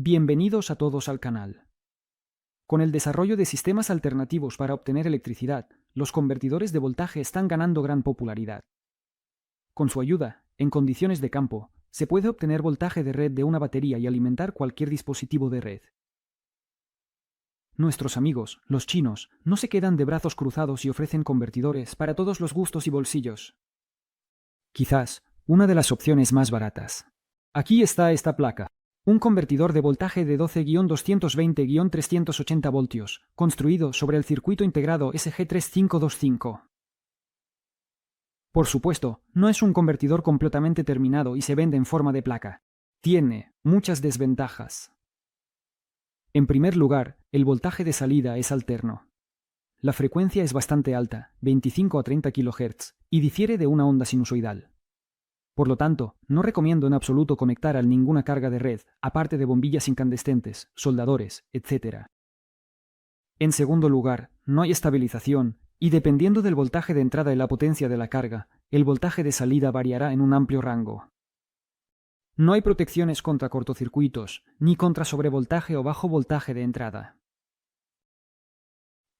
Bienvenidos a todos al canal. Con el desarrollo de sistemas alternativos para obtener electricidad, los convertidores de voltaje están ganando gran popularidad. Con su ayuda, en condiciones de campo, se puede obtener voltaje de red de una batería y alimentar cualquier dispositivo de red. Nuestros amigos, los chinos, no se quedan de brazos cruzados y ofrecen convertidores para todos los gustos y bolsillos. Quizás, una de las opciones más baratas. Aquí está esta placa. Un convertidor de voltaje de 12-220-380 voltios, construido sobre el circuito integrado SG3525. Por supuesto, no es un convertidor completamente terminado y se vende en forma de placa. Tiene muchas desventajas. En primer lugar, el voltaje de salida es alterno. La frecuencia es bastante alta, 25 a 30 kHz, y difiere de una onda sinusoidal. Por lo tanto, no recomiendo en absoluto conectar a ninguna carga de red, aparte de bombillas incandescentes, soldadores, etc. En segundo lugar, no hay estabilización, y dependiendo del voltaje de entrada y la potencia de la carga, el voltaje de salida variará en un amplio rango. No hay protecciones contra cortocircuitos, ni contra sobrevoltaje o bajo voltaje de entrada.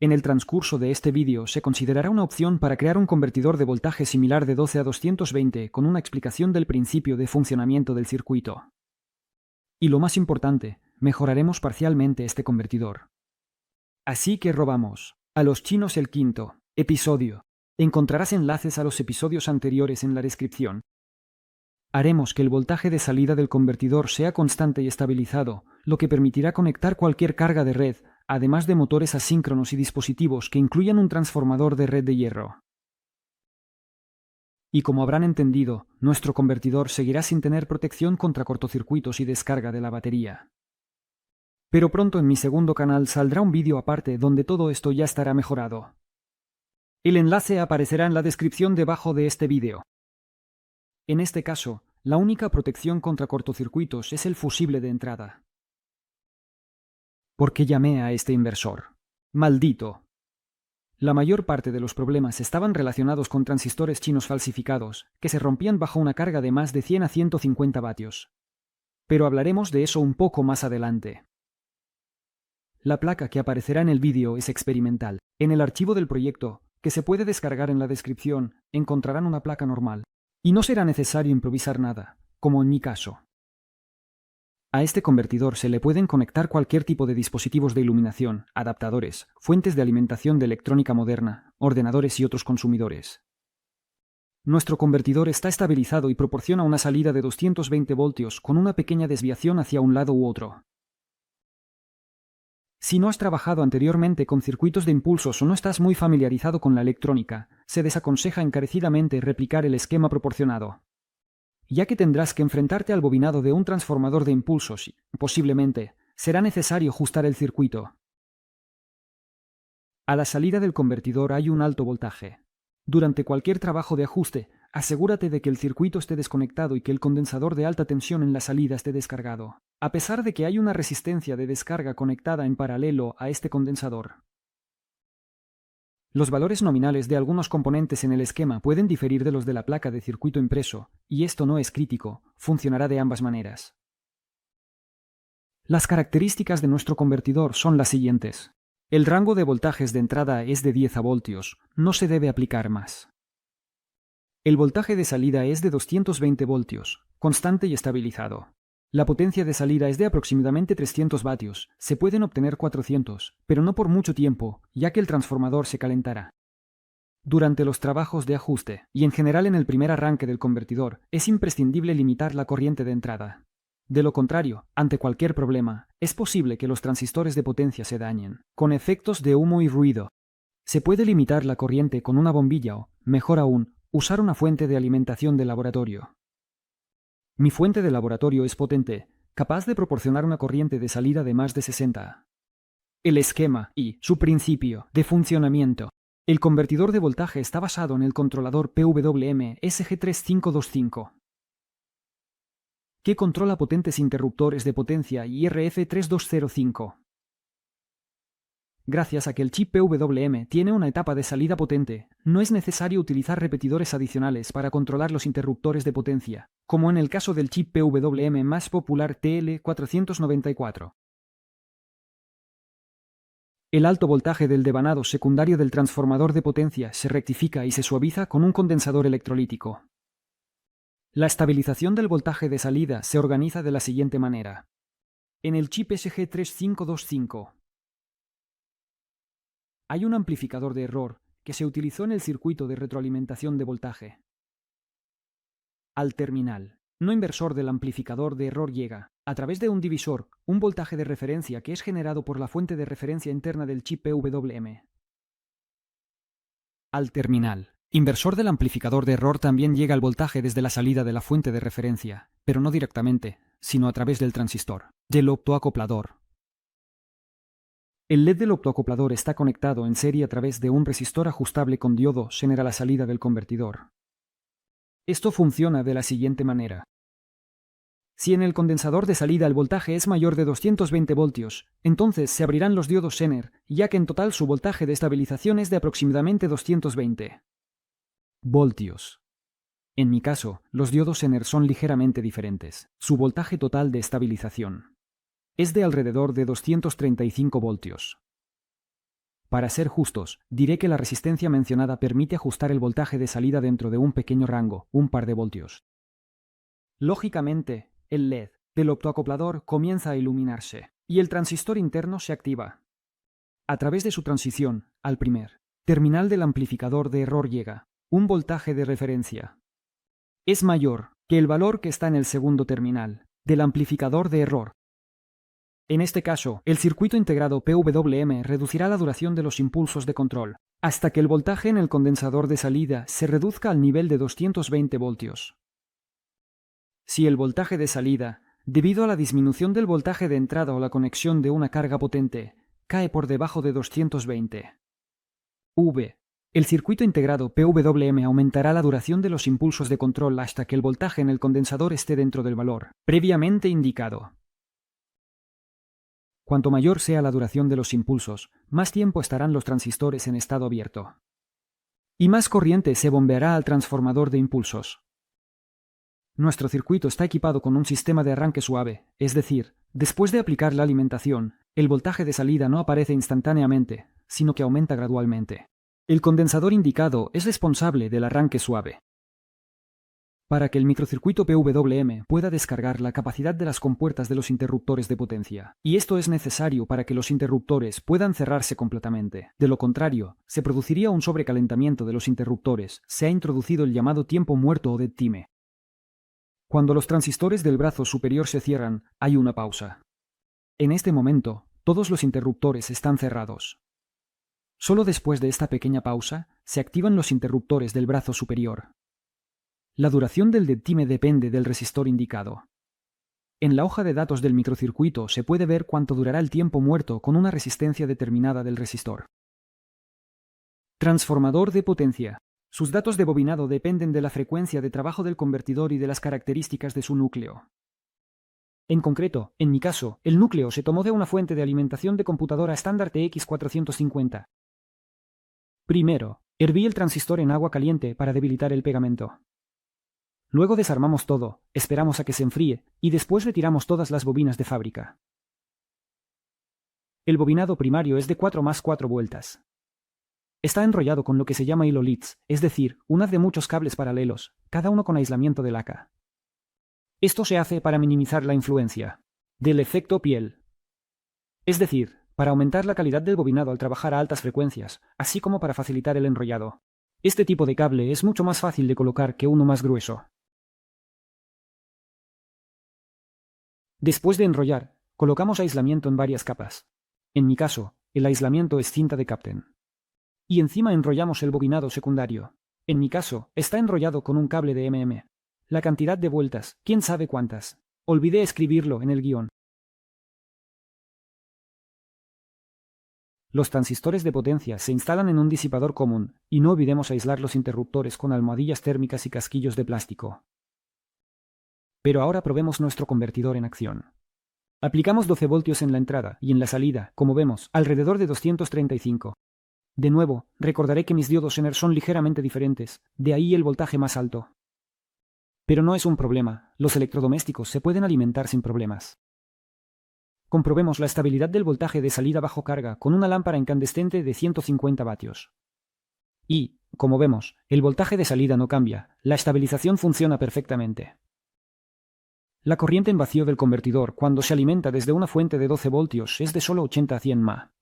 En el transcurso de este vídeo se considerará una opción para crear un convertidor de voltaje similar de 12 a 220 con una explicación del principio de funcionamiento del circuito. Y lo más importante, mejoraremos parcialmente este convertidor. Así que robamos a los chinos el quinto episodio. Encontrarás enlaces a los episodios anteriores en la descripción. Haremos que el voltaje de salida del convertidor sea constante y estabilizado, lo que permitirá conectar cualquier carga de red, además de motores asíncronos y dispositivos que incluyan un transformador de red de hierro. Y como habrán entendido, nuestro convertidor seguirá sin tener protección contra cortocircuitos y descarga de la batería. Pero pronto en mi segundo canal saldrá un vídeo aparte donde todo esto ya estará mejorado. El enlace aparecerá en la descripción debajo de este vídeo. En este caso, la única protección contra cortocircuitos es el fusible de entrada. ¿Por qué llamé a este inversor? ¡Maldito! La mayor parte de los problemas estaban relacionados con transistores chinos falsificados, que se rompían bajo una carga de más de 100 a 150 vatios. Pero hablaremos de eso un poco más adelante. La placa que aparecerá en el vídeo es experimental. En el archivo del proyecto, que se puede descargar en la descripción, encontrarán una placa normal. Y no será necesario improvisar nada, como en mi caso. A este convertidor se le pueden conectar cualquier tipo de dispositivos de iluminación, adaptadores, fuentes de alimentación de electrónica moderna, ordenadores y otros consumidores. Nuestro convertidor está estabilizado y proporciona una salida de 220 voltios con una pequeña desviación hacia un lado u otro. Si no has trabajado anteriormente con circuitos de impulsos o no estás muy familiarizado con la electrónica, se desaconseja encarecidamente replicar el esquema proporcionado, ya que tendrás que enfrentarte al bobinado de un transformador de impulsos y, posiblemente, será necesario ajustar el circuito. A la salida del convertidor hay un alto voltaje. Durante cualquier trabajo de ajuste, asegúrate de que el circuito esté desconectado y que el condensador de alta tensión en la salida esté descargado, a pesar de que hay una resistencia de descarga conectada en paralelo a este condensador. Los valores nominales de algunos componentes en el esquema pueden diferir de los de la placa de circuito impreso, y esto no es crítico, funcionará de ambas maneras. Las características de nuestro convertidor son las siguientes. El rango de voltajes de entrada es de 10 voltios, no se debe aplicar más. El voltaje de salida es de 220 voltios, constante y estabilizado. La potencia de salida es de aproximadamente 300 vatios, se pueden obtener 400, pero no por mucho tiempo, ya que el transformador se calentará. Durante los trabajos de ajuste, y en general en el primer arranque del convertidor, es imprescindible limitar la corriente de entrada. De lo contrario, ante cualquier problema, es posible que los transistores de potencia se dañen, con efectos de humo y ruido. Se puede limitar la corriente con una bombilla o, mejor aún, usar una fuente de alimentación de laboratorio. Mi fuente de laboratorio es potente, capaz de proporcionar una corriente de salida de más de 60. El esquema y su principio de funcionamiento. El convertidor de voltaje está basado en el controlador PWM SG3525, que controla potentes interruptores de potencia y RF3205. Gracias a que el chip PWM tiene una etapa de salida potente, no es necesario utilizar repetidores adicionales para controlar los interruptores de potencia, como en el caso del chip PWM más popular TL494. El alto voltaje del devanado secundario del transformador de potencia se rectifica y se suaviza con un condensador electrolítico. La estabilización del voltaje de salida se organiza de la siguiente manera. En el chip SG3525 hay un amplificador de error que se utilizó en el circuito de retroalimentación de voltaje. Al terminal no inversor del amplificador de error llega, a través de un divisor, un voltaje de referencia que es generado por la fuente de referencia interna del chip PWM. Al terminal inversor del amplificador de error también llega el voltaje desde la salida de la fuente de referencia, pero no directamente, sino a través del transistor, del optoacoplador. El LED del optoacoplador está conectado en serie a través de un resistor ajustable con diodo Zener a la salida del convertidor. Esto funciona de la siguiente manera. Si en el condensador de salida el voltaje es mayor de 220 voltios, entonces se abrirán los diodos Zener, ya que en total su voltaje de estabilización es de aproximadamente 220 voltios. En mi caso, los diodos Zener son ligeramente diferentes. Su voltaje total de estabilización es de alrededor de 235 voltios. Para ser justos, diré que la resistencia mencionada permite ajustar el voltaje de salida dentro de un pequeño rango, un par de voltios. Lógicamente, el LED del optoacoplador comienza a iluminarse y el transistor interno se activa. A través de su transición al primer terminal del amplificador de error llega un voltaje de referencia. Es mayor que el valor que está en el segundo terminal del amplificador de error. En este caso, el circuito integrado PWM reducirá la duración de los impulsos de control, hasta que el voltaje en el condensador de salida se reduzca al nivel de 220 voltios. Si el voltaje de salida, debido a la disminución del voltaje de entrada o la conexión de una carga potente, cae por debajo de 220 V, el circuito integrado PWM aumentará la duración de los impulsos de control hasta que el voltaje en el condensador esté dentro del valor previamente indicado. Cuanto mayor sea la duración de los impulsos, más tiempo estarán los transistores en estado abierto. Y más corriente se bombeará al transformador de impulsos. Nuestro circuito está equipado con un sistema de arranque suave, es decir, después de aplicar la alimentación, el voltaje de salida no aparece instantáneamente, sino que aumenta gradualmente. El condensador indicado es responsable del arranque suave. Para que el microcircuito PWM pueda descargar la capacidad de las compuertas de los interruptores de potencia, y esto es necesario para que los interruptores puedan cerrarse completamente. De lo contrario, se produciría un sobrecalentamiento de los interruptores, se ha introducido el llamado tiempo muerto o dead time. Cuando los transistores del brazo superior se cierran, hay una pausa. En este momento, todos los interruptores están cerrados. Solo después de esta pequeña pausa, se activan los interruptores del brazo superior. La duración del dead time depende del resistor indicado. En la hoja de datos del microcircuito se puede ver cuánto durará el tiempo muerto con una resistencia determinada del resistor. Transformador de potencia. Sus datos de bobinado dependen de la frecuencia de trabajo del convertidor y de las características de su núcleo. En concreto, en mi caso, el núcleo se tomó de una fuente de alimentación de computadora estándar TX450. Primero, herví el transistor en agua caliente para debilitar el pegamento. Luego desarmamos todo, esperamos a que se enfríe y después retiramos todas las bobinas de fábrica. El bobinado primario es de 4 más 4 vueltas. Está enrollado con lo que se llama hilo Leeds, es decir, un haz de muchos cables paralelos, cada uno con aislamiento de laca. Esto se hace para minimizar la influencia del efecto piel. Es decir, para aumentar la calidad del bobinado al trabajar a altas frecuencias, así como para facilitar el enrollado. Este tipo de cable es mucho más fácil de colocar que uno más grueso. Después de enrollar, colocamos aislamiento en varias capas. En mi caso, el aislamiento es cinta de Kapton. Y encima enrollamos el bobinado secundario. En mi caso, está enrollado con un cable de mm. La cantidad de vueltas, quién sabe cuántas. Olvidé escribirlo en el guión. Los transistores de potencia se instalan en un disipador común, y no olvidemos aislar los interruptores con almohadillas térmicas y casquillos de plástico. Pero ahora probemos nuestro convertidor en acción. Aplicamos 12 voltios en la entrada y en la salida, como vemos, alrededor de 235. De nuevo, recordaré que mis diodos Zener son ligeramente diferentes, de ahí el voltaje más alto. Pero no es un problema, los electrodomésticos se pueden alimentar sin problemas. Comprobemos la estabilidad del voltaje de salida bajo carga con una lámpara incandescente de 150 vatios. Y, como vemos, el voltaje de salida no cambia, la estabilización funciona perfectamente. La corriente en vacío del convertidor cuando se alimenta desde una fuente de 12 voltios es de solo 80 a 100 mA.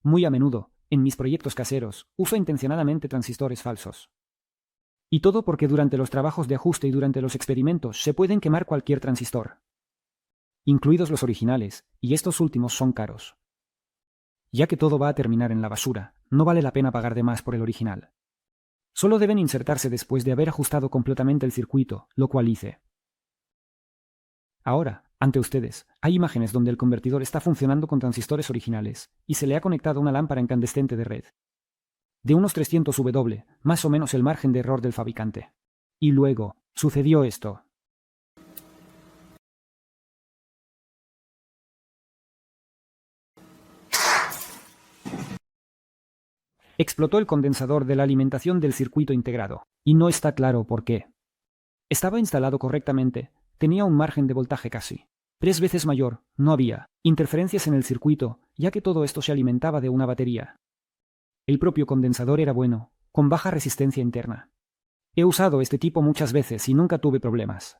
Muy a menudo, en mis proyectos caseros, uso intencionadamente transistores falsos. Y todo porque durante los trabajos de ajuste y durante los experimentos se pueden quemar cualquier transistor, incluidos los originales, y estos últimos son caros. Ya que todo va a terminar en la basura, no vale la pena pagar de más por el original. Solo deben insertarse después de haber ajustado completamente el circuito, lo cual hice. Ahora, ante ustedes, hay imágenes donde el convertidor está funcionando con transistores originales, y se le ha conectado una lámpara incandescente de red de unos 300 W, más o menos el margen de error del fabricante. Y luego, sucedió esto. Explotó el condensador de la alimentación del circuito integrado, y no está claro por qué. Estaba instalado correctamente, tenía un margen de voltaje casi 3 veces mayor, no había interferencias en el circuito, ya que todo esto se alimentaba de una batería. El propio condensador era bueno, con baja resistencia interna. He usado este tipo muchas veces y nunca tuve problemas.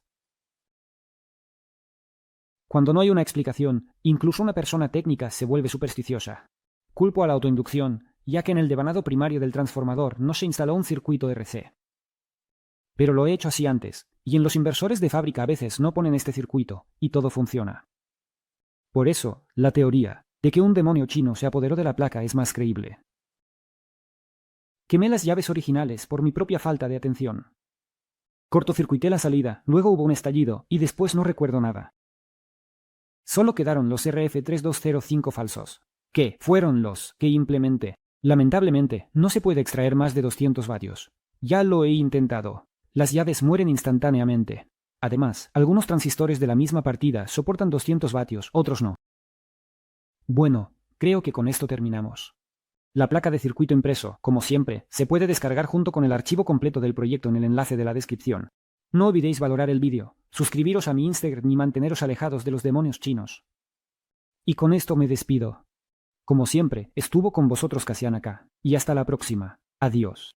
Cuando no hay una explicación, incluso una persona técnica se vuelve supersticiosa. Culpo a la autoinducción, ya que en el devanado primario del transformador no se instaló un circuito RC. Pero lo he hecho así antes, y en los inversores de fábrica a veces no ponen este circuito, y todo funciona. Por eso, la teoría de que un demonio chino se apoderó de la placa es más creíble. Quemé las llaves originales por mi propia falta de atención. Cortocircuité la salida, luego hubo un estallido, y después no recuerdo nada. Solo quedaron los RF3205 falsos, que fueron los que implementé. Lamentablemente, no se puede extraer más de 200 vatios. Ya lo he intentado. Las llaves mueren instantáneamente. Además, algunos transistores de la misma partida soportan 200 vatios, otros no. Bueno, creo que con esto terminamos. La placa de circuito impreso, como siempre, se puede descargar junto con el archivo completo del proyecto en el enlace de la descripción. No olvidéis valorar el vídeo, suscribiros a mi Instagram y manteneros alejados de los demonios chinos. Y con esto me despido. Como siempre, estuvo con vosotros Casian acá, y hasta la próxima. Adiós.